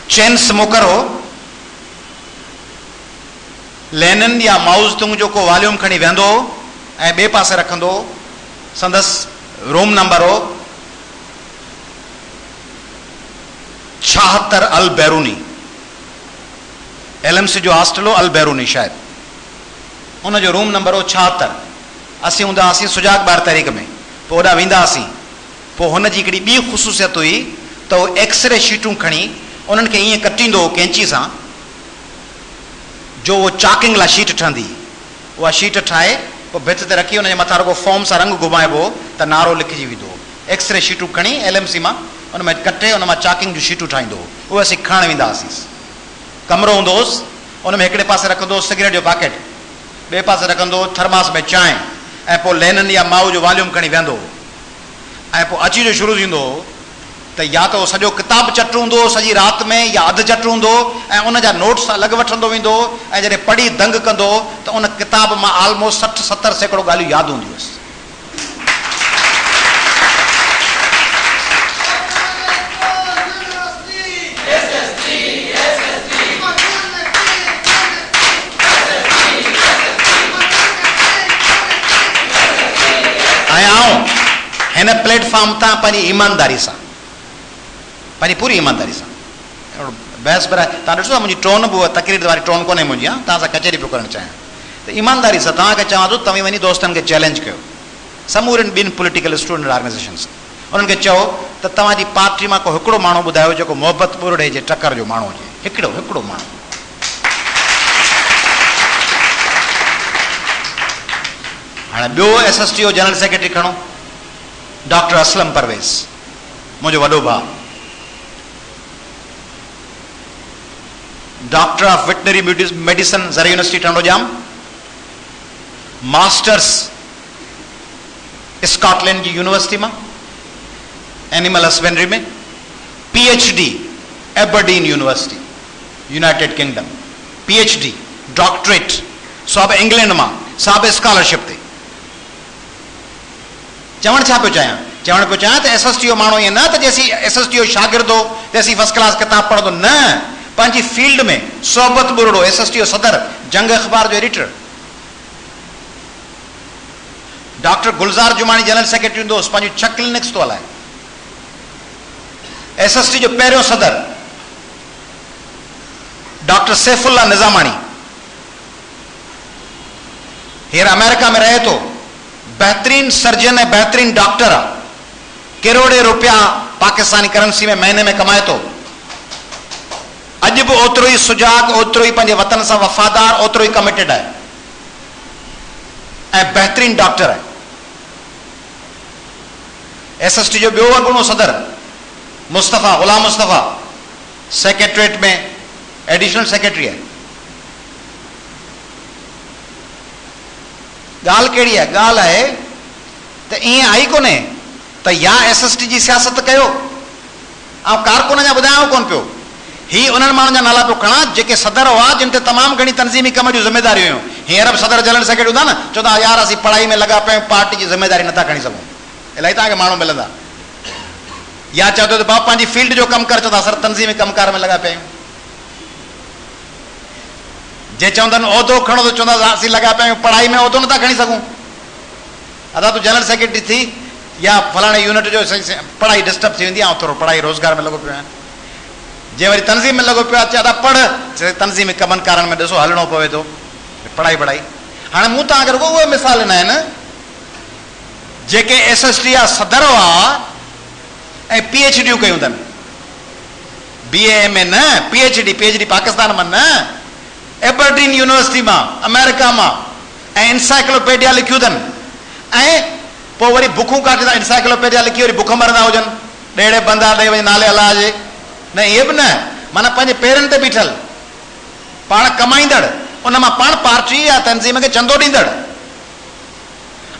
Chain smoker हो, Lenin या माउज तुंग जो को वॉल्यूम खणी वेंदो ऐं ॿिए पासे रखंदो, संदसि रूम नंबर हो 76 अल बैरूनी, LMC जो हॉस्टल हो अल बैरूनी शायद, उन जो रूम नंबर हो 76। असीं हूंदा हुआसीं सुजाग 12 तारीख़ में, पोइ होॾां वेंदा हुआसीं। पोइ हुन जी हिकिड़ी ॿी ख़ुशूसियत हुई त उहो एक्सरे शीटूं खणी उन्हनि खे ईअं कटींदो हो कैंची सां जो उहो चाकिंग लाइ शीट ठहंदी। उहा शीट ठाहे पोइ भित ते रखी उन जे मथां रुगो फॉर्म सां रंग घुमाइबो त नारो लिखिजी वेंदो। एक्सरे शीटूं खणी LMC मां उन में कटे उन मां चाकिंग जूं शीटूं ठाहींदो। उहे असीं खणणु वेंदा हुआसीं। कमिरो हूंदो हुउसि, उन में हिकिड़े पासे रखंदो हुउसि सिगरेट जो पैकेट, ॿिए पासे रखंदो थर्मास में चांहि, ऐं पोइ लेनिन या माउ जो वॉल्यूम खणी वेंदो। ऐं पोइ अची जो शुरू थींदो त या त उहो सॼो किताबु चटु हूंदो सॼी राति में, या अधु चटु हूंदो ऐं उन जा नोट्स अलॻि वठंदो वेंदो, ऐं जॾहिं पढ़ी दंग कंदो त उन किताब मां ऑलमोस्ट 60-70% ॻाल्हियूं यादि हूंदियूं हुअसि। हिन प्लेटफॉर्म तां पंहिंजी ईमानदारी सां, पंहिंजी पूरी ईमानदारी सां बहस पर तव्हां ॾिसो था मुंहिंजी टोन बि उहा तकरीर वारी टोन कोन्हे मुंहिंजी, तव्हां सां कचहरी पियो करणु चाहियां त ईमानदारी सां तव्हांखे चवां थो तव्हां वञी दोस्तनि खे चैलेंज कयो, समूरनि ॿिनि पॉलिटिकल स्टूडेंट ऑर्गेनाइज़ेशन्स, उन्हनि खे चओ त तव्हांजी पार्टी मां को हिकिड़ो माण्हू ॿुधायो जेको मोहबत ॿुरड़े जे टकर जो माण्हू हुजे, हिकिड़ो माण्हू। हाणे ॿियो SSTO जनरल सेक्रेटरी खणो, डॉक्टर असलम परवेज़, मुंहिंजो वॾो भाउ, डॉक्टर ऑफ वेटनरी मेडिसिन ज़र यूनिवर्सिटी टंडोजाम, मास्टर्स स्कॉटलैंड जी यूनिवर्सिटी में एनिमल हस्बेंड्री में, PhD Aberdeen university United Kingdom, PhD doctorate सब इंग्लैंड में, सब स्कॉलरशिप ते। चवण छा पियो चाहियां त SSTO माण्हू ईअं न त जैसी SSTO शागिर्द हो तैसी फर्स्ट क्लास किताब पढ़ंदो, न, पंहिंजी फील्ड में सोहबत बुरड़ो, SSTO सदर, जंग अख़बार जो editor. Doctor Gulzar Jumani general secretary हूंदो हुउसि, पंहिंजी 6 क्लिनिक्स थो हलाए। SST जो पहिरियों सदर डॉक्टर सैफुल्ला निज़ामानी, हींअर अमेरिका में रहे थो, बेहतरीन सर्जन ऐं बेहतरीन डॉक्टर आहे, करोड़े रुपया पाकिस्तानी करेंसी में महीने में कमाए थो। अॼु बि ओतिरो ई सुजाग, ओतिरो ई पंहिंजे वतन सां वफ़ादार, ओतिरो ई कमिटेड आहे ऐं बेहतरीन डॉक्टर आहे। SST जो ॿियो अॻूणो सदर मुस्तफ़ा, गुलाम मुस्तफ़ा, सेक्रेटरीट में एडिशनल सेक्रेटरी आहे। ॻाल्हि कहिड़ी आहे? ॻाल्हि आहे त ईअं आई कोन्हे त या SST जी सियासत कयो, ऐं कारकुन जा ॿुधायांव कोन पियो, ही उन्हनि माण्हुनि जा नाला पियो खणा जेके सदर हुआ जिन ते तमामु घणी तनज़ीमी कम जूं ज़िम्मेदारियूं हुयूं। हींअर बि सदर जनरल सेक्रेटरी हूंदा न, चवंदा यार असीं पढ़ाई में लॻा पिया आहियूं, पार्टी जी ज़िम्मेदारी नथा खणी सघूं, इलाही तव्हांखे माण्हू मिलंदा। या चवंदो त भाउ पंहिंजी फील्ड जो कमु कर, चवंदा सर तनज़ीमी कमकार में लॻा पिया आहियूं। जे चवंदा उहिदो खणो त चवंदा असीं लॻा पिया आहियूं पढ़ाई में, उहिदो नथा खणी सघूं। अदा तूं जनरल सेक्रेटरी थी या फलाणे यूनिट जो पढ़ाई डिस्टर्ब थी वेंदी आहे, थोरो पढ़ाई रोज़गार में लॻो पियो आहे। जे वरी तनज़ीम में लॻो पियो आहे, अचे अदा पढ़, तनज़ीमी कमनि कारण में ॾिसो हलणो पवे थो, पढ़ाई। हाणे मूं तव्हांखे रुगो उहे मिसाल ॾिना आहिनि जेके SST जा सदर हुआ ऐं PhDयूं कयूं अथनि, BA MA न, PhD पाकिस्तान में न, एबरडीन यूनिवर्सिटी मां, अमेरिका मां, ऐं इंसाइक्लोपीडिया लिखियूं अथनि, ऐं पोइ वरी बुखूं काटे इंसाइक्लोपीडिया लिखी वरी बुख मरंदा हुजनि, ॾेड़े बंदा ॾेई वञे नाले अलाह जे, न इहे बि न, माना पंहिंजे पेरनि ते बीठल, पाण कमाईंदड़, उन मां पाण पार्टी या तनज़ीम खे चंदो ॾींदड़।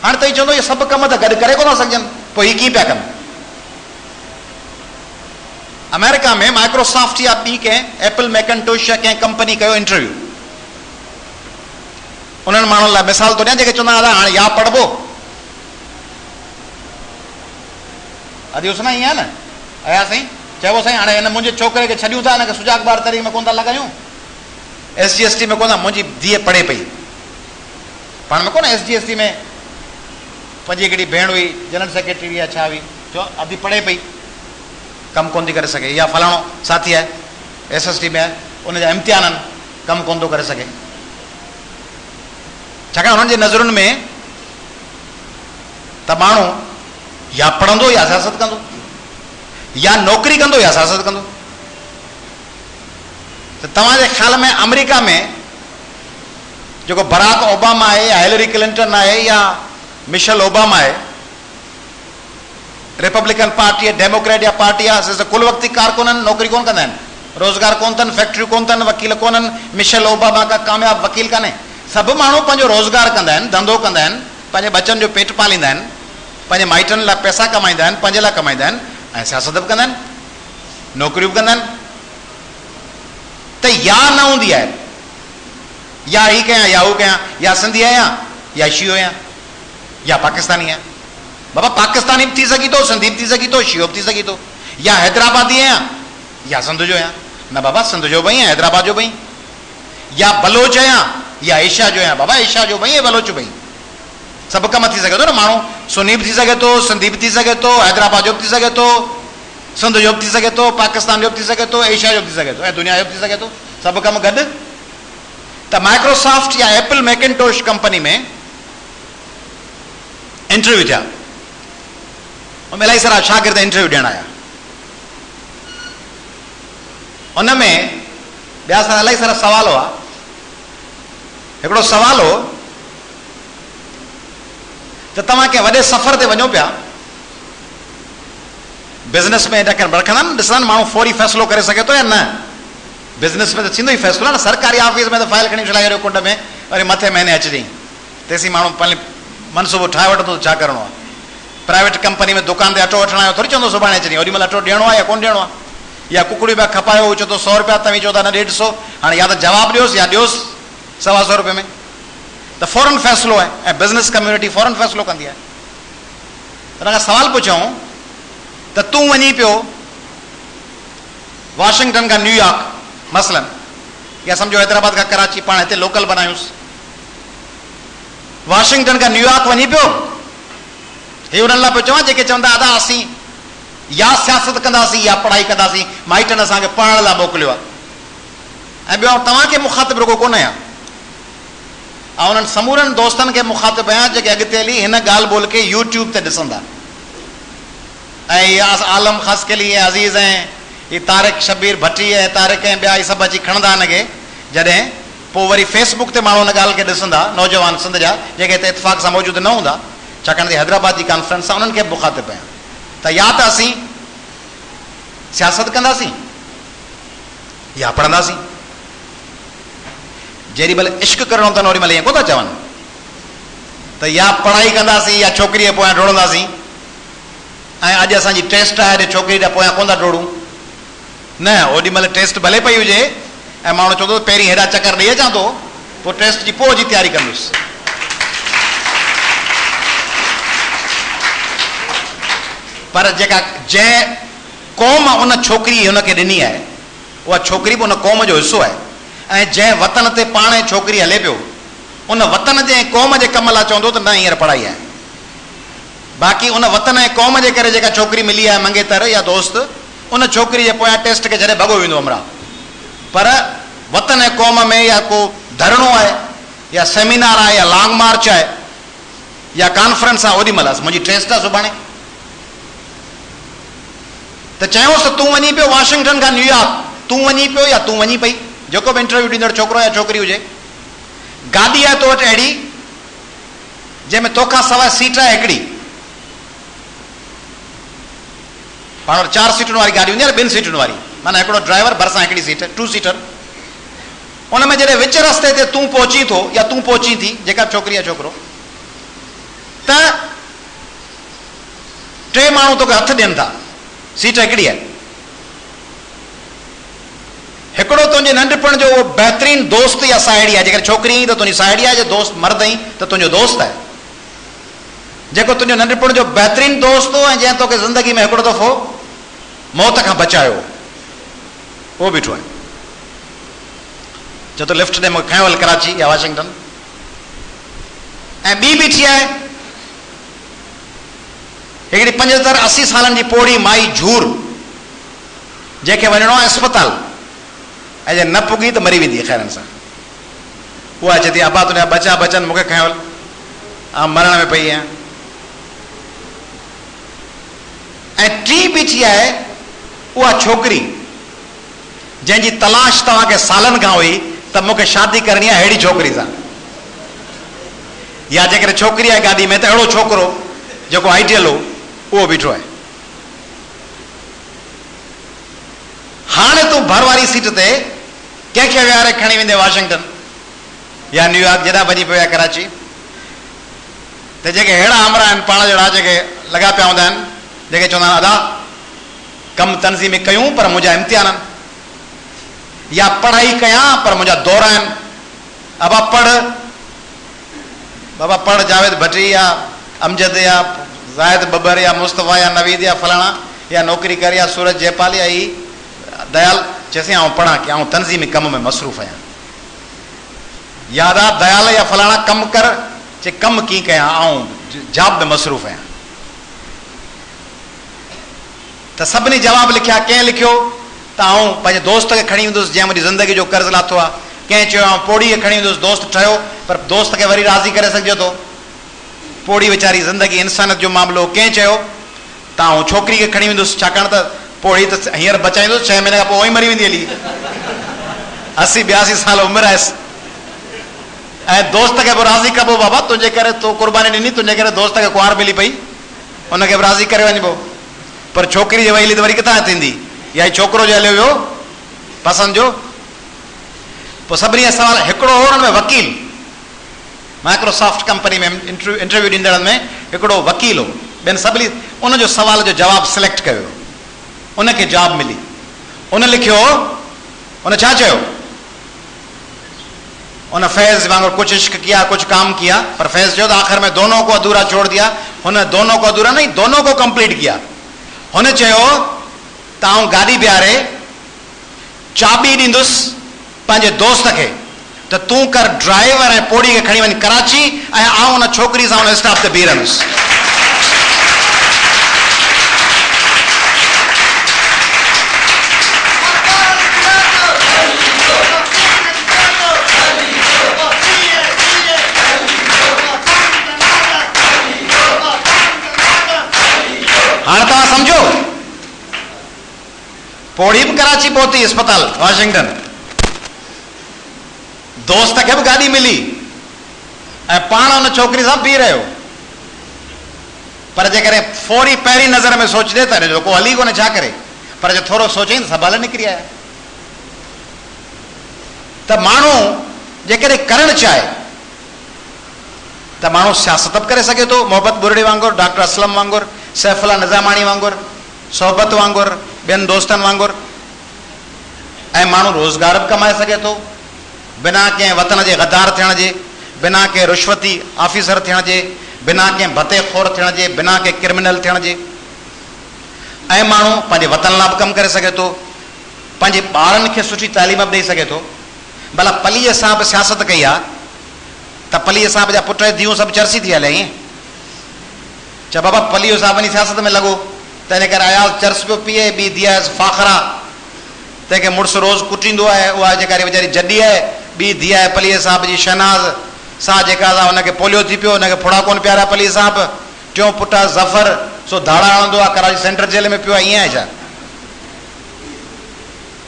हाणे त ई चवंदो इहे सभु कम त गॾु करे कोन था सघजनि, पोइ हीअ कीअं पिया कनि? अमेरिका में माइक्रोसॉफ्ट या ॿी कंहिं एप्पल मैकेंटोश या कंहिं कंपनी कयो इंटरव्यू, उन्हनि माण्हुनि लाइ मिसाल थो ॾियां जेके चवंदा दादा हाणे या पढ़बो, अॼु उसना ईअं आहे न, आया साईं चयो साईं हाणे हिन मुंहिंजे छोकिरे खे छॾियूं था, हिनखे सुजागबार तरीक़े में कोन था लॻायूं, SGST में कोन था, मुंहिंजी धीअ पढ़े पई, पाण में कोन SGST में पंहिंजी हिकिड़ी भेण हुई जनरल सेक्रेटरी या छा हुई, चयो अधी पढ़े पई कमु कोन थी करे सघे, या फलाणो साथी आहे SST में आहे उनजा इम्तिहान आहिनि कमु कोन थो करे सघे, छाकाणि हुननि जे नज़रुनि में त माण्हू या पढ़ंदो या सियासत कंदो, या नौकरी कंदो या सियासत कंदो। त तव्हांजे ख़्याल में अमेरिका में जेको बराक ओबामा आहे या हिलरी क्लिंटन आहे या मिशेल ओबामा आहे, रिपब्लिकन पार्टी आहे, डेमोक्रेट या पार्टी आहे, कुल वक्ती कारकुन आहिनि, नौकरी कोन कंदा आहिनि, रोज़गार कोन अथनि, फैक्ट्रियूं कोन अथनि, वकील कोन आहिनि, मिशेल ओबामा का कामयाब वकील कान्हे। सभु माण्हू पंहिंजो रोज़गार कंदा आहिनि, धंधो कंदा आहिनि, पंहिंजे बचनि जो पेट पालींदा आहिनि, पंहिंजे माइटनि लाइ पैसा कमाईंदा आहिनि, पंहिंजे लाइ कमाईंदा आहिनि, ऐं सियासत बि कंदा आहिनि, नौकरियूं बि कंदा आहिनि। त या न हूंदी आहे, या ही कयां या हू कयां, या सिंधी आहियां या शियो आहियां या पाकिस्तानी आहियां। बाबा पाकिस्तानी बि थी सघी थो, सिंधी बि थी सघी थो, शियो बि थी सघी थो, या हैदराबादी आहियां या सिंध जो आहियां। न बाबा सिंध जो बि आहियां, हैदराबाद जो बि, या बलोच आहियां या एशिया जो आहियां। बाबा एशिया जो बि ऐं बलोच बि, सभु कमु थी सघे थो न। माण्हू सुन्नी बि थी सघे थो, सिंधी बि थी सघे थो, हैदराबाद जो बि थी सघे थो, सिंध जो बि थी सघे थो, पाकिस्तान जो बि थी सघे थो, एशिया जो बि थी सघे थो, ऐं दुनिया जो बि थी सघे थो, सभु कमु गॾु। त माइक्रोसॉफ्ट या एप्पल मैकिनटोश कंपनी में इंटरव्यू थिया, उनमें इलाही सारा शागिर्द इंटरव्यू ॾियण आया, उनमें ॿिया सारा इलाही सारा सवाल हुआ। हिकिड़ो सवाल हो त तव्हां कंहिं वॾे सफ़र ते वञो पिया, बिज़नेस में रखंदा आहिनि, ॾिसनि माण्हू फौरी फ़ैसिलो करे सघे थो या न। बिज़नेस में त थींदो ई फ़ैसिलो न, सरकारी ऑफिस में त फाइल खणी छॾाए छॾियो कुंड में, वरी मथे महीने अचिजांइ, तेसीं माण्हू पंहिंजो मनसूबो ठाहे वठंदो छा करिणो आहे। प्राइवेट कंपनी में दुकान ते अटो वठणु आयो, थोरी चवंदो सुभाणे अचिजांइ, ओॾी महिल अटो ॾियणो आहे या कोन ॾियणो आहे। या कुकड़ियूं पिया खपायो, चवंदो 100 रुपया, तव्हीं चओ था न 150, हाणे या त जवाबु ॾियोसि या ॾियोसि 125 रुपये में, त फौरन फ़ैसिलो आहे, ऐं बिज़नेस कम्यूनिटी फौरन फ़ैसिलो कंदी आहे। हुन खां सवाल पुछऊं त तूं वञी पियो वाशिंगटन खां न्यूयॉर्क मसलन, या सम्झो हैदराबाद खां कराची, पाण हिते लोकल बनायूंसि, वाशिंगटन खां न्यूयॉर्क वञी पियो, हे हुननि लाइ पियो चवां जेके चवंदा दादा असीं या सियासत कंदासीं या पढ़ाई कंदासीं, माइटनि असांखे पढ़ण लाइ मोकिलियो आहे, ऐं ॿियो तव्हांखे मुखातिब रुगो कोन आहियां, ऐं उन्हनि समूरनि दोस्तनि खे मुखातिब आहियां जेके अॻिते हली हिन ॻाल्हि ॿोल खे यूट्यूब ते ॾिसंदा, ऐं इहा आलम ख़ासि कली ऐं अज़ीज़ ऐं ही तारिक शबीर भट्टी ऐं तारिक ऐं ॿिया सभु अची खणंदा हिनखे, जॾहिं पोइ वरी फेसबुक ते माण्हू हिन ॻाल्हि खे ॾिसंदा, नौजवान सिंध जा जेके हिते इतफ़ाक़ सां मौजूदु न हूंदा, छाकाणि त हैदराबाद जी कॉन्फ्रेंस आहे, उन्हनि खे मुखातिब आहियां त या त असीं सियासत कंदासीं या पढ़ंदासीं। जेॾी महिल इश्क करिणो अथनि ओॾी महिल ईअं कोन था चवनि त या पढ़ाई कंदासीं या छोकिरीअ पोयां डोड़ंदासीं, ऐं अॼु असांजी टेस्ट आहे, अॼु छोकिरी जा पोयां कोन था डोड़ूं, न, ओॾी महिल टेस्ट भले पई हुजे ऐं माण्हू चवंदो पहिरीं हेॾा चकर ॾेई अचां थो, पोइ टेस्ट जी पोइ जी तयारी कंदुसि। पर जेका जंहिं क़ौम उन छोकिरी हुनखे ॾिनी आहे, उहा छोकिरी बि उन क़ौम जो हिसो आहे, ऐं जंहिं वतन ते पाण छोकिरी हले पियो, उन वतन जे क़ौम जे कम लाइ चवंदो त न हींअर पढ़ाई आहे। बाक़ी उन वतन ऐं क़ौम जे करे जेका छोकिरी मिली आहे मंगेतर या दोस्त, उन छोकिरी जे पोयां टेस्ट खे जॾहिं भॻो वेंदो अमरा, पर वतन ऐं क़ौम में या को धरणो आहे या सेमिनार आहे या लॉन्ग मार्च आहे या कॉन्फ्रेंस आहे, ओॾी महिल मुंहिंजी टेस्ट आहे सुभाणे, त चयोसि त तूं वञी पियो वाशिंगटन खां न्यूयॉर्क, तूं वञी पियो या तूं वञी पई, जेको बि इंटरव्यू ॾींदड़ छोकिरो या छोकिरी हुजे, गाॾी आहे तो वटि अहिड़ी जंहिंमें तोखां सवाइ सीट आहे हिकिड़ी, पाण वटि 4 सीटुनि वारी गाॾी हूंदी आहे, 2 सीटुनि वारी, माना हिकिड़ो ड्राइवर भरिसां हिकिड़ी सीट, 2 सीटर। उन में जॾहिं विच रस्ते ते तूं पहुची थो या तूं पहुची थी, जेका छोकिरी या छोकिरो, त 3 माण्हू तोखे हथु ॾियनि था, सीट हिकिड़ी आहे। हिकिड़ो तुंहिंजे नंढपण जो उहो बहितरीन दोस्त या साहेड़ी आहे, जेकर छोकिरी आई त तुंहिंजी साहेड़ी आहे, जे दोस्त मर्द आई त तुंहिंजो दोस्त आहे, जेको तुंहिंजो नंढपण जो बहितरीन दोस्त हो ऐं जंहिं तोखे ज़िंदगी में हिकिड़ो दफ़ो मौत खां बचायो, उहो बीठो आहे। चओ त लिफ्ट ॾे मूंखे खयो हल कराची या वाशिंगटन। ऐं ॿी बीठी आहे हिकिड़ी 75-80 सालनि जी पोड़ी माई झूर, जंहिंखे वञिणो आहे अस्पताल, ऐं जे न पुगी त मरी वेंदी ख़ैरनि सां। उहा चए थी अबा तुंहिंजा बचा बचनि, मूंखे खयो हल, आउं मरण में पई आहियां। ऐं टी बीठी आहे उहा छोकिरी जंहिंजी तलाश तव्हांखे सालनि खां हुई त मूंखे शादी करणी आहे अहिड़ी छोकिरी सां, या जेकॾहिं छोकिरी आहे गाॾी में त अहिड़ो छोकिरो जेको आइडियल हो उहो बीठो आहे। हाणे तूं भर वारी सीट ते कंहिंखे विहारे खणी वेंदे वाशिंगटन या न्यूयॉर्क, जेॾा वञी पियो आहे कराची, त जेके अहिड़ा आमरा आहिनि पाण जहिड़ा जेके लॻा पिया हूंदा आहिनि, जेके चवंदा आहिनि अदा कमु तनज़ीम कयूं पर मुंहिंजा इम्तिहान आहिनि, या पढ़ाई कयां पर मुंहिंजा दौर आहिनि, अबा पढ़ जावेद भट्टी या अमजद या ज़ाहिद बबर या मुस्तफ़ा या नवीद या फलाणा, या नौकरी कर या सूरज जयपाल या ही दयाल चएसि आउं पढ़ा कि आउं तनज़ीमी कम में मसरूफ़ आहियां। याद आहे दयाल या फलाणा कमु कर, चे कमु कीअं कयां, आउं जॉब में मसरूफ़ आहियां। त सभिनी जवाब लिखिया। कंहिं लिखियो त आउं पंहिंजे दोस्त खे खणी वेंदुसि जंहिं मुंहिंजी ज़िंदगी जो कर्ज़ लाथो आहे। कंहिं चयो आउं पोड़ी खे खणी वेंदुसि, दोस्त ठहियो पर दोस्त खे वरी राज़ी करे सघिजे थो, पोड़ी वीचारी ज़िंदगी इंसानियत जो मामिलो। कंहिं चयो त आउं छोकिरी खे खणी वेंदुसि, छाकाणि त पोड़ी त हींअर बचाईंदुसि, 6 महीने खां पोइ उहो ई मरी वेंदी हली, 80-82 साल उमिरि आहे। ऐं दोस्त खे बि राज़ी कबो, बाबा तुंहिंजे करे तो क़ुर्बानी ॾिनी, तुंहिंजे करे दोस्त खे कुंवार मिली पई, हुनखे बि राज़ी करे वञिबो। पर छोकिरी जे वही त वरी किथां थींदी, या छोकिरो जो हलियो वियो पसंदि जो। पोइ सभिनी जा सवाल, हिकिड़ो हो हुन में वकील, माइक्रोसॉफ्ट कंपनी में इंटरव्यू ॾींदड़नि में हिकिड़ो वकील हो, ॿियनि सभिनी उनजो सवाल जो जवाबु सिलेक्ट कयो, उनखे जॉब मिली। उन लिखियो, उन छा चयो, उन फैज़ वांगुरु कुछ इश्क किया कुछ काम किया, पर फैज़ चयो त आख़िर में दोनों को अधूरा छोड़ दिया। हुन दोनों को अधूरा नहीं, दोनों को कंप्लीट किया। हुन चयो त आउं गाॾी बीहारे चाबी ॾींदुसि पंहिंजे दोस्त खे त तूं कर ड्राइवर ऐं पोड़ी खे खणी वञ कराची, ऐं आउं उन छोकिरी सां उन स्टॉप ते बीह रहंदुसि। हाणे तव्हां सम्झो, पोड़ी बि कराची पहुती, अस्पताल वाशिंगटन, दोस्त खे बि गाॾी मिली, ऐं पाण हुन छोकिरी सां बीह रहियो। पर जेकॾहिं फौरी पहिरीं नज़र में सोचजे त हिनजो को हली कोन्हे, छा करे, पर जे थोरो सोचई त सवाल निकिरी आया। त माण्हू जेकॾहिं करणु चाहे त माण्हू सियासत बि करे सघे थो, मोहब्बत बुरड़ी वांगुरु, डॉक्टर असलम वांगुरु, सैफुल्ला निज़ामाणी वांगुरु, सोहबत वांगुरु, ॿियनि दोस्तनि वांगुरु। ऐं माण्हू रोज़गार बि कमाए सघे थो बिना कंहिं वतन जे गद्दार थियण जे, बिना कंहिं रुश्वती ऑफिसर थियण जे, बिना कंहिं भतेखोर थियण जे, बिना कंहिं क्रिमिनल थियण जे। ऐं माण्हू पंहिंजे वतन लाइ बि कमु करे सघे थो, पंहिंजे ॿारनि खे सुठी तालीम बि ॾेई सघे थो। भला पलीअ सां बि सियासत कई आहे त पलीअ साहिब जा पुट धीअूं सभु चर्सी थी हले। ईअं चओ बाबा पलीअ साहिब वञी सियासत में लॻो, त हिन करे अयाल चर्स पियो पीए, ॿी धीअ फाखरा, तंहिंखे मुड़ुसु रोज़ु कुटींदो आहे, उहा जेका वीचारी जॾी आहे। ॿी धीअ आहे पलीअ साहिब जी शहनाज़ सां, जेका हुनखे पोलियो थी पियो, हुनखे फुड़ा कोन प्यारा पलीअ साहिब। टियों पुटु आहे ज़फ़र, सो धाड़ा हणंदो आहे, कराची सेंट्रल जेल में पियो आहे। ईअं आहे छा?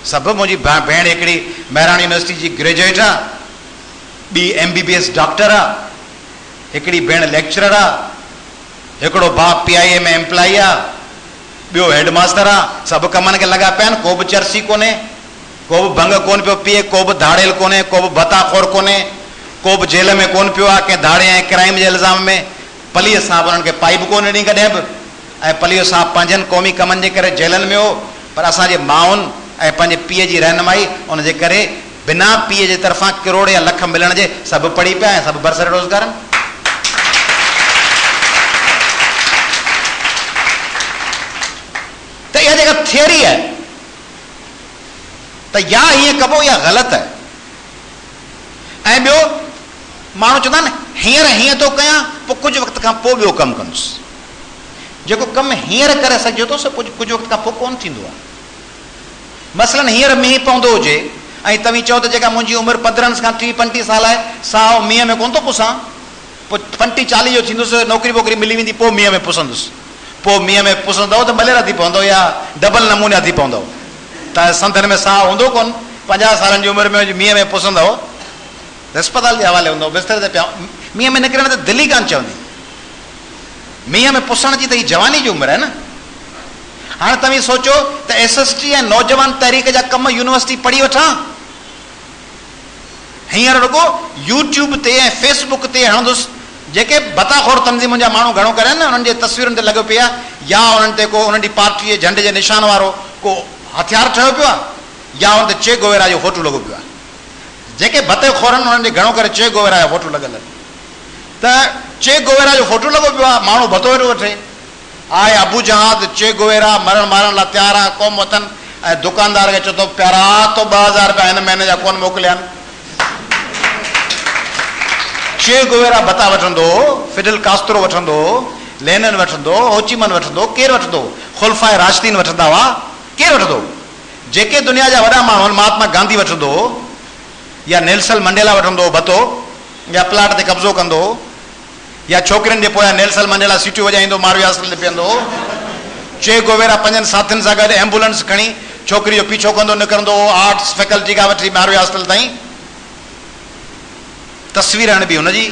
सभु मुंहिंजी भेण हिकिड़ी महिराणी यूनिवर्सिटी जी ग्रेजुएट आहे, ॿी MBBS डॉक्टर आहे, हिकिड़ी भेण लेक्चरर आहे, हिकिड़ो भाउ PIA में एम्प्लॉई आहे, ॿियो हेड मास्टर आहे। सभु कमनि खे लॻा पिया आहिनि, को बि चर्सी कोन्हे, को बि भंग कोन पियो पीए, को बि धाड़ेल कोन्हे, को बि भताखोर कोन्हे, को बि जेल में कोन पियो आहे कंहिं धाड़े ऐं क्राइम जे इल्ज़ाम में। पलीअ साहिब उन्हनि खे पाई बि कोन ॾिनी कॾहिं बि, ऐं पलीअ साहिब पंहिंजनि क़ौमी कमनि जे करे जेलनि में हो। पर असांजे माउनि ऐं पंहिंजे पीउ जी रहनुमाई उनजे करे बिना पीउ जे तरफ़ां किरोड़ या लख मिलण जे सभु पढ़ी पिया ऐं सभु बरसर रोज़गार आहिनि। त इहा जेका थियरी है त या हीअं कबो या ग़लति आहे। ऐं ॿियो माण्हू चवंदा आहिनि हींअर हीअं थो कयां पोइ कुझु वक़्त खां पोइ ॿियो कमु कंदुसि। जेको कमु हींअर करे सघियो थो सो कुझु वक़्त खां पोइ कोन थींदो आहे। मसलन हींअर मींहुं पवंदो हुजे ऐं तव्हीं चओ त जेका मुंहिंजी उमिरि 15 खां 30-35 साल आहे साओ मींहं में कोन थो पुसां, पोइ 35-40 जो थींदुसि, नौकिरी वोकिरी मिली वेंदी, पोइ मींहं में पुसंदुसि। पोइ मींहं में पुसंदव त मलेरा थी पवंदो या डबल नमूना थी पवंदव। त संदनि में साह हूंदो कोन, 50 सालनि जी उमिरि में मींहं में पुसंदव त अस्पताल जे हवाले हूंदो, बिस्तर ते पिया। मींहं में निकिरण त दिलि ई कान चवंदी। मींहं में पुसण जी त ही जवानी जी उमिरि आहे न। हाणे तव्हीं सोचो त SST ऐं नौजवान तहरीक जा कम यूनिवर्सिटी पढ़ी वठां, हींअर रुगो यूट्यूब ते ऐं फेसबुक ते हणंदुसि, जेके बताखोर तंज़ीमुनि जा माण्हू घणो करनि न, उन्हनि जे तस्वीरुनि ते लॻो पियो आहे या उन्हनि ते को उन्हनि जी पार्टी जे झंडे जे निशान वारो को हथियार ठहियो पियो आहे या उन ते चे गोवेरा जो फोटो लॻो पियो आहे। जेके बते खोरनि उन्हनि जे घणो करे चे गोवेरा जो फोटो लॻल आहे। त चे गोवेरा जो फोटो लॻो पियो आहे, माण्हू भतो वेठो वठे, आए अबू जहाद चे गोवेरा मरण मारण लाइ तयारु आहे क़ौम वतन, ऐं दुकानदार खे चए थो प्यारा तो 2000 रुपया हिन महीने जा कोन मोकिलिया आहिनि। चे गोवेरा बता वठंदो, फिडल कास्त्रो वठंदो, लेनिन वठंदो, होचीमन वठंदो, केरु वठंदो? खुलफाए राशिदीन वठंदा हुआ, केरु वठंदो? जेके दुनिया जा वॾा माण्हू आहिनि, महात्मा गांधी वठंदो या नेल्सन मंडेला वठंदो बतो, या प्लाट ते कब्ज़ो कंदो, या छोकिरियुनि जे पोयां नेल्सन मंडेला सीटियूं वॼाईंदो, मारवी हॉस्पिटल ते पीअंदो। चे गोवेरा 5 साथियुनि सां गॾु एम्बुलेंस खणी छोकिरी जो पीछो कंदो निकिरंदो आर्ट्स फैकल्टी खां वठी मारवी हॉस्पिटल ताईं। तस्वीर हाणे बि हुनजी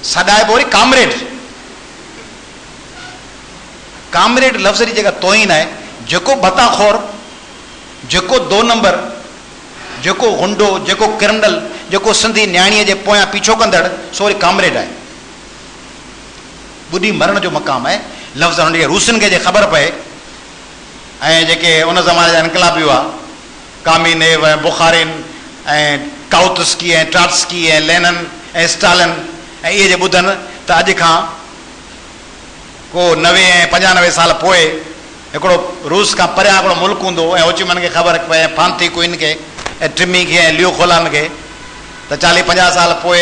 सॾाइबो वरी कामरेड। कामरेड लफ़्ज़ जी जेका तोहीन आहे, जेको बताखोर, जेको 2 नंबर, जेको गुंडो, जेको क्रिमिनल, जेको सिंधी न्याणीअ जे पोयां पीछो कंदड़, सो वरी कामरेड आहे। ॿुधी मरण जो मक़ाम आहे। लफ़्ज़ हुनखे रूसियुनि खे जे ख़बर पए, ऐं जेके उन ज़माने जा इनकलाबी हुआ, कामिनेव ऐं बुखारिन ऐं काउतस्की ऐं ट्राट्स्की ऐं लेनिन ऐं स्टालिन, ऐं इहे जे ॿुधनि त अॼु खां को 90 ऐं 95 साल पोइ हिकिड़ो रूस खां परियां हिकिड़ो मुल्क हूंदो, ऐं होचीमन खे ख़बर पए, ऐं फांती क्वीन खे, ऐं टिमी खे, ऐं लियो खोलान खे, त 40-50 साल पोइ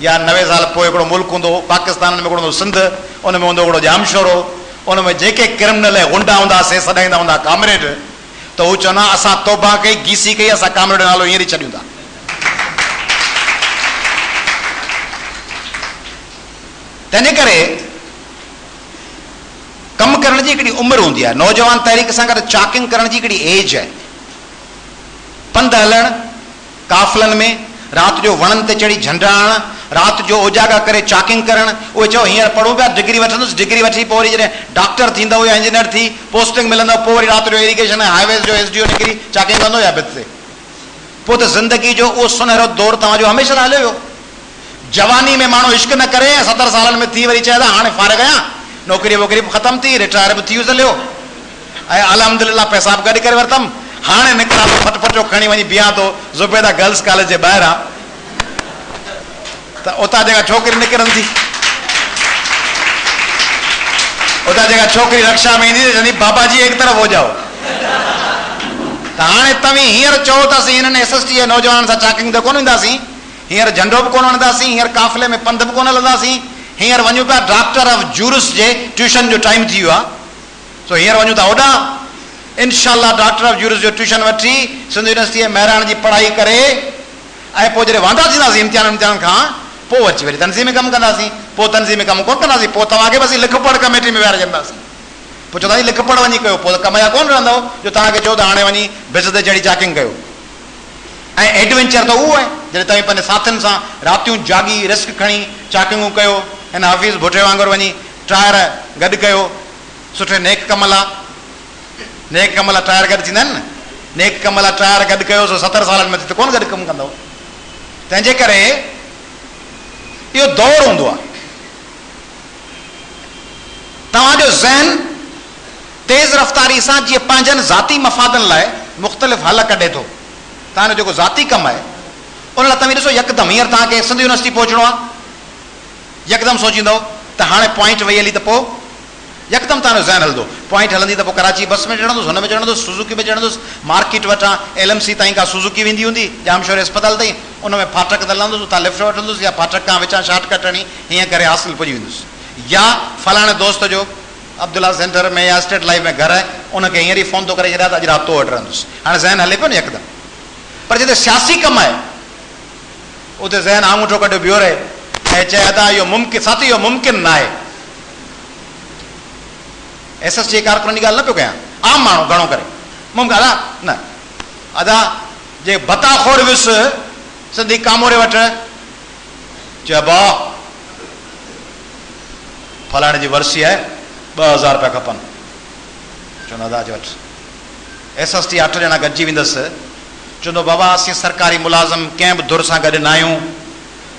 या 90 साल पोइ हिकिड़ो मुल्क हूंदो। पाकिस्तान में हिकिड़ो हूंदो सिंध, उन में हूंदो हिकिड़ो जामशोरो, उन में जेके क्रिमिनल ऐं गुंडा हूंदासीं सॾाईंदा हूंदा कामरेड, त हू चवंदा असां तौबा कई, गीसी कई, असां कामरेड जो नालो हींअर ई छॾियूं था। तंहिंजे करे कमु करण जी हिकिड़ी उमिरि हूंदी आहे। नौजवान तहरीक सां गॾु चाकिंग करण जी हिकिड़ी एज आहे। पंधु हलणु, काफ़िलनि में, राति जो वणनि ते चढ़ी झंडा हणणु, राति जो उजागा करे चाकिंग करणु। उहे चओ हींअर पढ़ूं पिया, डिग्री वठंदुसि, डिग्री वठी पोइ वरी जॾहिं डॉक्टर थींदो या इंजीनियर थी पोस्टिंग मिलंदो, पोइ वरी राति जो इरिगेशन ऐं हाईवेज़ जो SDO निकिरी चाकिंग कंदो या भित ते। पोइ त ज़िंदगी जो उहो सुनहरो दौरु तव्हांजो हमेशह हलियो वियो। जवानी में माण्हू इश्क न करे, 70 सालनि में थी वरी चए थो हाणे फारिग आहियां, नौकिरी वोकिरी बि ख़तमु थी, रिटायर बि थी हलियो, ऐं अलहमदिल्ला पैसा बि गॾु करे वरितमि, हाणे निकिरां थो फटफटो खणी वञी बीहां थो ज़ुबैदा गर्ल्स कॉलेज जे ॿाहिरां, त उतां जेका छोकिरी निकिरनि थी, उतां जेका छोकिरी रक्षा में ईंदी चवंदी बाबा जी एक तरफ़ हो जाओ। त हाणे तव्हीं हींअर चओ था असीं हिननि SST जे नौजवाननि सां चाकिंग ते कोन ईंदासीं, हींअर झंडो बि कोन हणंदासीं, हींअर काफ़िले में पंधु बि कोन हलंदासीं, हींअर वञूं पिया doctor of juris J tuition जो टाइम थी वियो आहे, सो हींअर वञूं था होॾां। इनशाला डॉक्टर ऑफ जूरिस जो ट्यूशन वठी सिंध यूनिवर्सिटी जे महिराण जी पढ़ाई करे, ऐं पोइ जॾहिं वांदा थींदासीं इम्तिहान खां पोइ अची वरी तनज़ीम कमु कंदासीं। पोइ तनज़ीम कमु कोन कंदासीं, पोइ तव्हांखे बसि लिख पढ़ कमेटी में विहारे छॾींदासीं। पोइ चवंदासीं लिख पढ़ वञी कयो, पोइ कम जा कोन रहंदव जो तव्हांखे चओ त हाणे वञी बिज ते चढ़ी चाकिंग कयो। ऐं एडवेंचर त उहो आहे जॾहिं तव्हीं पंहिंजे साथियुनि सां रातियूं जागी रिस्क खणी चाकिंगूं कयो, हिन हफ़ीज़ भुटे वांगुरु वञी टायर गॾु कयो, सुठे नेक कम लाइ, नेक कम लाइ टायर गॾु थींदा आहिनि न, नेक कम लाइ टायर गॾु कयो, सो 70 सालनि में त कोन गॾु कमु कंदव। तंहिंजे करे इहो दौर हूंदो आहे। तव्हांजो ज़हन तेज़ रफ़्तारी सां जीअं पंहिंजनि ज़ाती मफ़ादनि लाइ मुख़्तलिफ़ हल कढे थो। तव्हांजो जेको ज़ाती कमु आहे उन लाइ तव्हां ॾिसो यकदमि हींअर तव्हांखे सिंध यूनिवर्सिटी पहुचणो आहे, यकदमि सोचींदव त हाणे पॉइंट वई हली त पोइ यकदम तव्हांजो ज़हन हलंदो, पॉइंट हलंदी त पोइ कराची बस में चढ़ंदुसि, हुन में चढ़ंदुसि, सुज़ुकी में चढ़ंदुसि, मार्केट वटां LMC ताईं का सुज़ुकी वेंदी हूंदी, जामशोर अस्पताल ताईं, उन में फाटक ते लहंदुसि, उतां लिफ्ट वठंदुसि या फाटक खां विचां शॉर्टकट हणी हीअं करे हासिल पुॼी वेंदुसि। या फलाणे दोस्त जो अब्दुल्ला सेंटर में या स्टेट लाइफ में घर आहे, उनखे हींअर ई फोन थो करे छॾिया त अॼु राति तो वटि रहंदुसि। हाणे ज़हन हले पियो न यकदमि। पर जिते सियासी कमु आहे उते ज़हन आङूठो कढियो बीहो रहे ऐं चए अदा इहो मुमकिन, साथी इहो मुमकिन न आहे। SST कारकुननि जी ॻाल्हि न पियो कयां, आम माण्हू घणो करे मुमकिन अदा न, अदा जे बताखोर वियुसि सिंधी कामोरे वटि, चए भाउ फलाणे जी वर्सी आहे, 2000 रुपया खपनि। चवंदो अदा जे वटि SST 8 ॼणा गॾिजी वेंदसि, चवंदो बाबा असीं सरकारी मुलाज़िम कंहिं बि धुर सां गॾु न आहियूं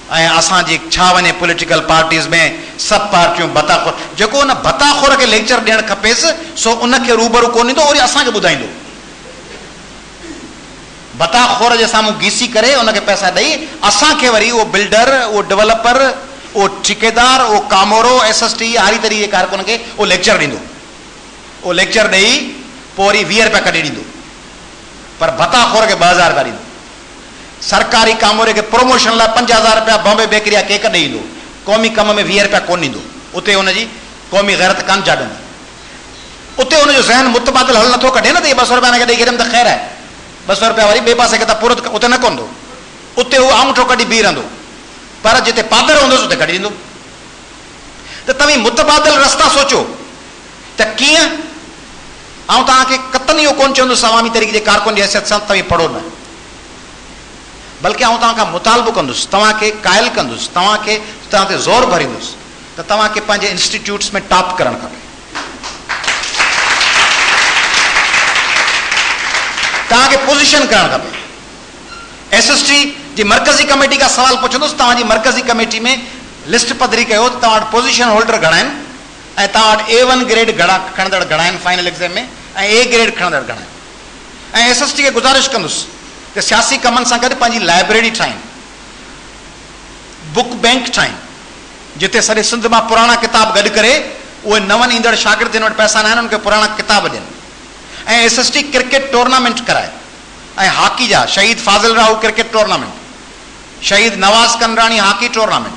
ऐं असांजी छा वञे पॉलिटिकल पार्टीज़ में सभु पार्टियूं बताखोर, जेको उन बताखोर खे लेक्चर ॾियणु खपेसि सो उनखे रूबरू कोन ईंदो, वरी असांखे ॿुधाईंदो। बताखोर जे साम्हूं घीसी करे उनखे पैसा ॾेई असांखे वरी उहो बिल्डर, उहो डेवलपर, उहो ठेकेदार, उहो कामोरो, SST हारी तरीक़े कारकुन खे उहो लेक्चर ॾींदो। उहो लेक्चर ॾेई पोइ वरी 20 रुपया कढी ॾींदो, पर बताखोर खे 2000 रुपया ॾींदो। सरकारी कामोरे खे प्रोमोशन लाइ 5000 रुपया बॉम्बे बेकरी जा केक ॾेई ईंदो, क़ौमी कम में 20 रुपया कोन ॾींदो। उते हुनजी क़ौमी गैरत कान जाॻंदी, उते हुनजो ज़हन मुतबादिल हल नथो कढे न त इहे 200 रुपया हिनखे ॾेई छॾियमि त ख़ैर आहे, 200 रुपया वरी ॿिए पासे खे त पूरो उते न कोन थो, उते उहो आङूठो कढी बीह रहंदो। पर जिते पादर हूंदुसि उते कढी ॾींदो। त तव्हीं मुतबादिल रस्ता सोचो त कीअं। ऐं तव्हांखे कतनि इहो कोन चवंदुसि अवामी तरीक़े जे कारकुन जी हैसियत सां तव्हीं पढ़ो न, बल्कि आउं तव्हां खां मुतालबो कंदुसि, तव्हांखे क़ाइल कंदुसि, तव्हां ते ज़ोर भरींदुसि त तव्हांखे पंहिंजे इंस्टीट्यूट्स में टॉप करणु खपे। तव्हांखे पोज़ीशन करणु खपे। SST जी मरकज़ी कमेटी खां सवाल पुछंदुसि, तव्हांजी मरकज़ी कमेटी में लिस्ट पधरी कयो त तव्हां वटि पोज़ीशन होल्डर घणा आहिनि ऐं तव्हां वटि A1 ग्रेड खणंदड़ घणा आहिनि फाइनल एग्ज़ाम में ऐं A ग्रेड खणंदड़ घणा आहिनि। ऐं SST खे गुज़ारिश कंदुसि त सियासी कमनि सां गॾु पंहिंजी लाइब्रेरी ठाहिनि, बुक बैंक ठाहिनि, जिते सॼे सिंध मां पुराणा किताब गॾु करे उहे नवनि ईंदड़ शागिर्द जिन वटि पैसा न आहिनि उनखे पुराणा किताब ॾियनि। ऐं SST क्रिकेट टूर्नामेंट कराए ऐं हॉकी जा शहीद फाज़िल राहू क्रिकेट टूर्नामेंट, शहीद नवाज़ कंदरानी हॉकी टूर्नामेंट,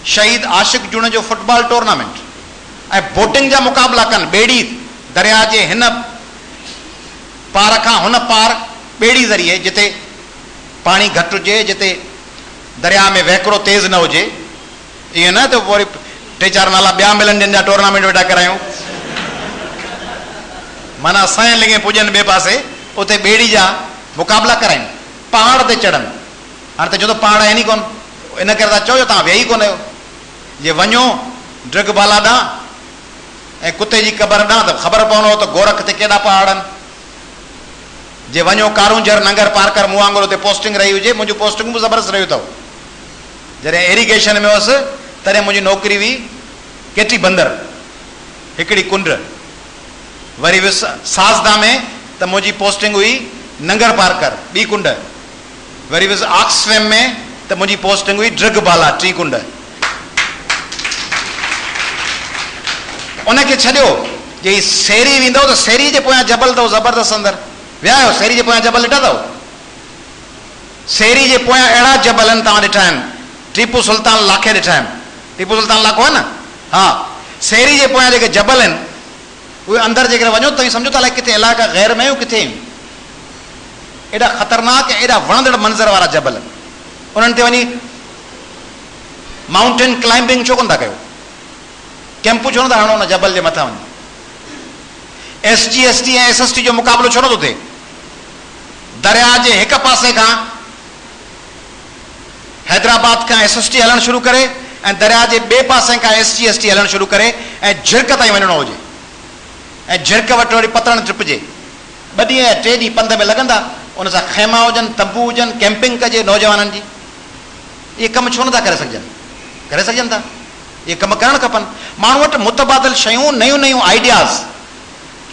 शहीद आशिक जूण जो फुटबॉल टूर्नामेंट ऐं बोटिंग जा मुक़ाबला कनि। ॿेड़ी दरिया जे हिन पार खां हुन पार ॿेड़ी ज़रिए, जिते पाणी घटि हुजे, जिते दरिया में वहिकिरो तेज़ न हुजे, ईअं न त वरी 3-4 नाला ॿिया मिलनि जिन जा टूर्नामेंट वेठा करायूं। माना असांजे लिंगे पुॼनि ॿिए पासे, उते ॿेड़ी जा मुक़ाबला कराइनि, पहाड़ ते चढ़नि। हाणे त चवंदो पहाड़ आहिनि ई कोन, इन करे था चओ तव्हां वेही कोन आहियो। जे वञो ड्रगबाला ॾांहुं ऐं कुते जी क़बर ॾांहुं त ख़बर पवंदो त गोरख ते केॾा पहाड़ आहिनि। जे वञो कारूंजर नंगर पार कर मूं वांगुरु उते पोस्टिंग रही हुजे, मुंहिंजूं पोस्टिंग बि ज़बरदस्त रहियूं अथव। जॾहिं इरिगेशन में हुअसि तॾहिं मुंहिंजी नौकिरी हुई केटी बंदर, हिकिड़ी कुंड। वरी वियुसि साज़दा में त मुंहिंजी पोस्टिंग हुई नंगर पार कर, ॿी कुंड। वरी वियुसि ऑक्सफैम में त मुंहिंजी पोस्टिंग हुई ड्रगबाला, 3 कुंड। उनखे छॾियो जे सेरी वेंदव त सेरी जे पोयां जबल अथव ज़बरदस्त अंदरि, विया आहियो सेरी जे पोयां जबल ॾिठा अथव? सेरी जे पोयां अहिड़ा जबल आहिनि तव्हां ॾिठा आहिनि, टीपू सुल्तान लाखे ॾिठा आहिनि, टीपू सुल्तान लाखो आहे न, हा। सेरी जे पोयां जेके जबल आहिनि उहे अंदरि जेकर वञो तव्हीं सम्झो था अलाए किथे इलाइक़ा ग़ैर में आहियूं किथे। एॾा ख़तरनाक एॾा वणंदड़ मंज़र वारा जबल आहिनि। उन्हनि ते वञी माउंटेन क्लाइंबिंग छो कोन था कयो? कैंपू छो नथा हणो हुन जबल जे मथां वञी? SGST ऐं SST जो मुक़ाबिलो छो नथो थिए? दरिया जे हिकु पासे खां हैदराबाद खां SST हलणु शुरू करे ऐं दरिया जे ॿिए पासे खां SGST हलणु शुरू करे ऐं झिड़क ताईं वञिणो हुजे ऐं झिड़क वटि वरी पतण टिपजे। 2 ॾींहं या 3 ॾींहं पंध में लॻंदा। उन सां खेमा हुजनि, तंबू हुजनि, कैंपिंग कजे नौजवाननि जी। इहे कम छो नथा करे सघजनि? करे सघजनि था। इहे कम करणु खपनि। माण्हू वटि मुतबादिल शयूं, नयूं नयूं आइडियाज़।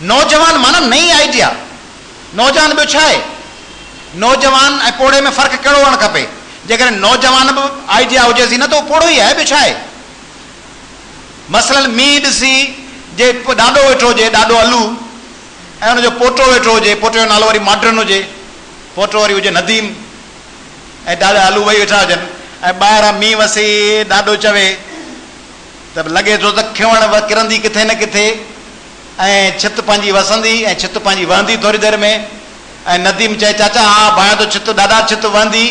नौजवान माना नई आइडिया। नौजवान ॿियो छा आहे? नौजवान ऐं पोड़े में फ़र्क़ु कहिड़ो हुअणु खपे? जेकर नौजवान बि आइडिया हुजेसि न त उहो पोड़ो ई आहे, ॿियो छा आहे? मसलन मींहुं ॾिसी जे ॾाॾो वेठो हुजे, ॾाॾो अलू, ऐं हुनजो पोटो वेठो हुजे, पोटे जो नालो वरी मॉडर्न हुजे, पोटो वरी हुजे नदीम, ऐं ॾाॾा अलू ॿई वेठा हुजनि, ऐं ॿाहिरां मींहुं वसे, ॾाॾो चवे त लॻे थो त खिवण किरंदी किथे न किथे, ऐं छित पंहिंजी वसंदी ऐं छित पंहिंजी वहंदी थोरी देरि में, ऐं नदीम चए चाचा हा भाया तो छित, ॾाढा छित वहंदी,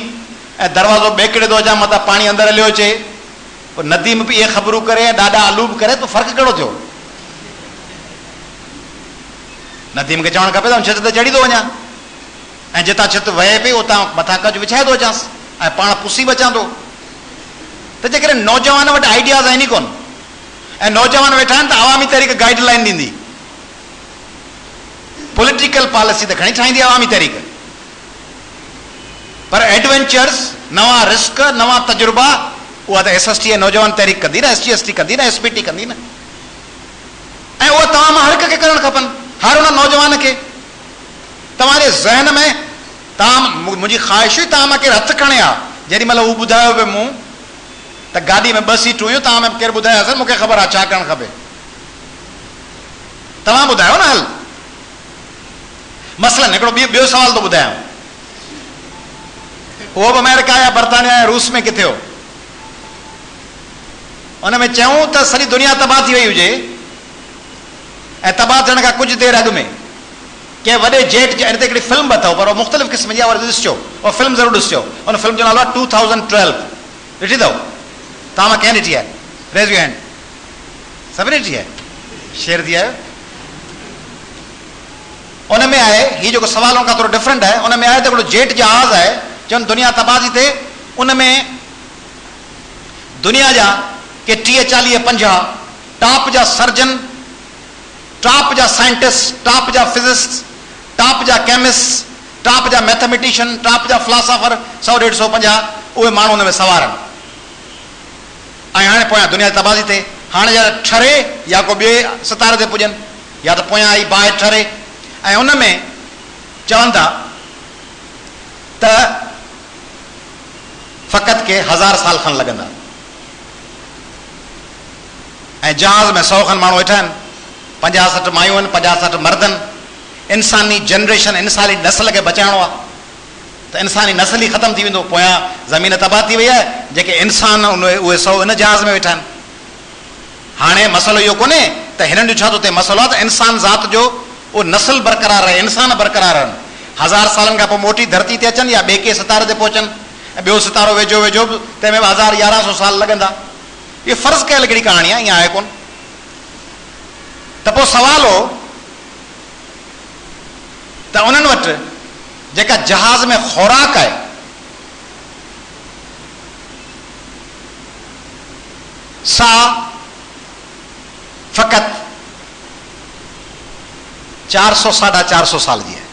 ऐं दरवाज़ो ॿेकड़े थो अचां मथां पाणी अंदरि हलियो अचे। पोइ नदीम बि इहे ख़बरूं करे ऐं ॾाढा अलू बि करे, त फ़र्क़ु कहिड़ो थियो? नदीम खे चवणु खपे त छित ते चढ़ी थो वञा, ऐं जितां छित वहे पई उतां मथां कच विछाए थो अचांसि, ऐं पाण पुसी बि अचां थो। त जेकॾहिं नौजवान वटि आइडियाज़ आहिनि ई कोन, ऐं नौजवान वेठा आहिनि त अवामी तहरीक गाइडलाइन ॾींदी, पॉलिटिकल पॉलिसी त खणी ठाहींदी अवामी तहरीक, पर एडवेंचर्स, नवां रिस्क, नवां तजुर्बा, उहा त SST नौजवान तहरीक कंदी न, SGST कंदी न, SPT कंदी न, ऐं उहा तव्हां मां हर हिक खे करणु खपनि, हर हुन नौजवान खे। तव्हांजे ज़हन में मुंहिंजी ख़्वाहिश हुई तव्हां मां केरु हथु खणे हा, जेॾी महिल हू ॿुधायो पियो मूं त गाॾी में 2 सीटूं हुयूं, तव्हां में केरु ॿुधायो सर मूंखे ख़बर आहे छा करणु खपे, तव्हां ॿुधायो न। हल मसलन हिकिड़ो ॿियो सवाल थो ॿुधायां, उहो बि अमेरिका या बर्तानिया या रूस में किथे हो, उन में चयूं त सॼी दुनिया तबाह थी वई हुजे, ऐं तबाह थियण खां कुझु देरि अॻु में कंहिं वॾे जेट जे हिते हिकिड़ी फिल्म बि अथव, पर उहो मुख़्तलिफ़ क़िस्म जी आहे, वरी ॾिसिजो उहा फिल्म ज़रूरु ॾिसिजो। उन फिल्म जो नालो आहे 2012, ॾिठी अथव? तव्हां मां कंहिं ॾिठी आहे? Raise your hand. सभिनी ॾिठी आहे? शेयर थी आयो? उन में आहे, हीउ जेको सवाल हुन खां थोरो डिफरेंट आहे, उन में आहे त हिकिड़ो जेट जहाज़ आहे, चवनि दुनिया तबाह थी थिए, उन में दुनिया जा के 30, 40, 50 टॉप जा सर्जन, टॉप जा साइंटिस्ट, टॉप जा फिजिस्ट, टॉप जा केमिस्ट, टॉप जा मैथमेटिशियन, टॉप जा फिलासफर, 100, 150 उहे माण्हू हुन में सवार आहिनि। ऐं हाणे पोयां दुनिया तबाह थी थिए, हाणे या ठरे या को ॿिए सितारे ते पुॼनि, या त पोयां आई बाहि ठरे, ऐं उन में चवनि था त फ़क़ति के 1000 साल खनि लॻंदा, ऐं जहाज़ में 100 खनि माण्हू वेठा आहिनि, 50-60 मायूं आहिनि, 50-60 मर्द आहिनि। इंसानी जनरेशन, इंसानी नस्ल खे बचाइणो आहे, त इंसानी नस्ल ई ख़तमु थी वेंदो, पोयां ज़मीन तबाह थी वई आहे, जेके इंसान उहे 100 इन जहाज़ में वेठा आहिनि। हाणे मसइलो इहो कोन्हे त हिननि जो छा थो थिए, मसइलो आहे त इंसान ज़ात जो उहो नस्ल बरक़रार रहे, इंसान बरक़रार रहनि, 1000 सालनि खां पोइ मोटी धरती ते अचनि या ॿिए के सितारे ते पहुचनि, ऐं ॿियो सितारो वेझो वेझो बि, तंहिंमें बि 1000-1100 साल लॻंदा। इहा फ़र्ज़ु कयल हिकिड़ी कहाणी आहे, ईअं आहे कोन। त पोइ सवाल हो त उन्हनि वटि जेका जहाज़ में ख़ुराक आहे, सा फ़क़ति 400-450 साल जी आहे।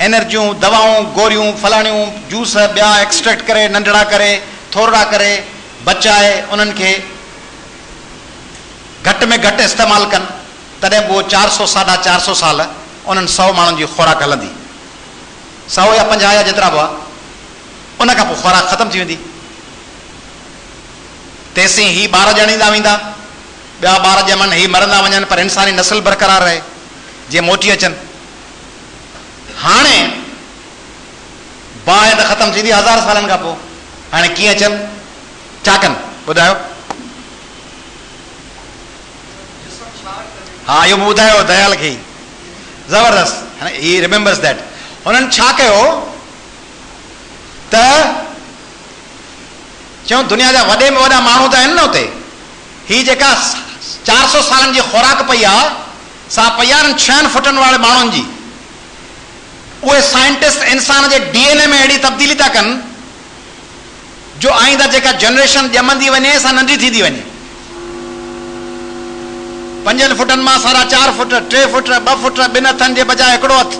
एनर्जियूं, दवाऊं, गोरियूं, फलाणियूं, जूस ॿिया एक्सट्रैक्ट करे, नंढड़ा करे, थोरा करे, बचाए उन्हनि खे घटि में घटि इस्तेमालु कनि, तॾहिं बि उहो 400-450 साल उन्हनि 100 माण्हुनि जी ख़ुराक हलंदी, 100 या 50 या जेतिरा बि आहे, उन खां पोइ ख़ुराक ख़तमु थी वेंदी। तेसीं ही ॿार ॼणींदा वेंदा, ॿिया ॿार ॼमनि, ही मरंदा वञनि, पर इंसानी नस्ल बरक़रार रहे, जीअं मोटी अचनि। हाणे बाहि त ख़तमु थींदी 1000 सालनि खां पोइ, हाणे कीअं अचनि, छा कनि ॿुधायो? हा इहो ॿुधायो दयाल खे, ज़बरदस्त, ही रिमेंबर्स दैट। हुननि छा कयो त चऊं दुनिया जा वॾे में वॾा माण्हू त आहिनि न हुते, ही जेका 400 सालनि जी ख़ुराक पई आहे, सा पई आहे 6 फुटनि वारे माण्हुनि जी। उहे साइंटिस्ट इंसान जे DNA में अहिड़ी तब्दीली था कनि जो आईंदा जेका जनरेशन ॼमंदी वञे सा नंढी थींदी वञे। 5 फुटनि मां 4.5 फुट, 3 फुट, 2 फुट, 2 हथनि जे बजाय हिकिड़ो हथु,